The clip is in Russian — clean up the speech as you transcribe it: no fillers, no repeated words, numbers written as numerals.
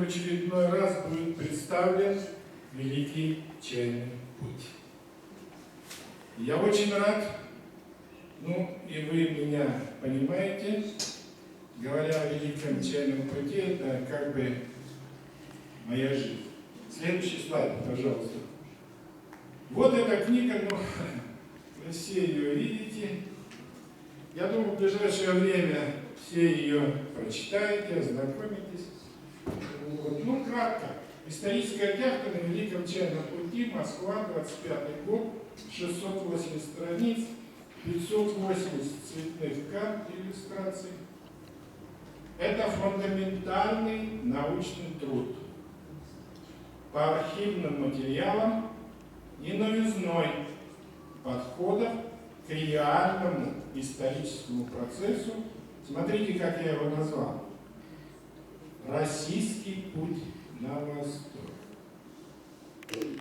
очередной раз будет представлен Великий Чайный Путь. Я очень рад, и вы меня понимаете, говоря о Великом Чайном Пути, это как бы моя жизнь. Следующий слайд, пожалуйста. Вот эта книга, вы все ее видите. Я думаю, в ближайшее время все ее прочитаете, ознакомитесь. Кратко. Историческая карта на Великом Чайном Пути, Москва, 25 год, 680 страниц, 580 цветных карт иллюстраций. Это фундаментальный научный труд по архивным материалам и новизной подходов к реальному историческому процессу. Смотрите, как я его назвал. Российский путь на восток.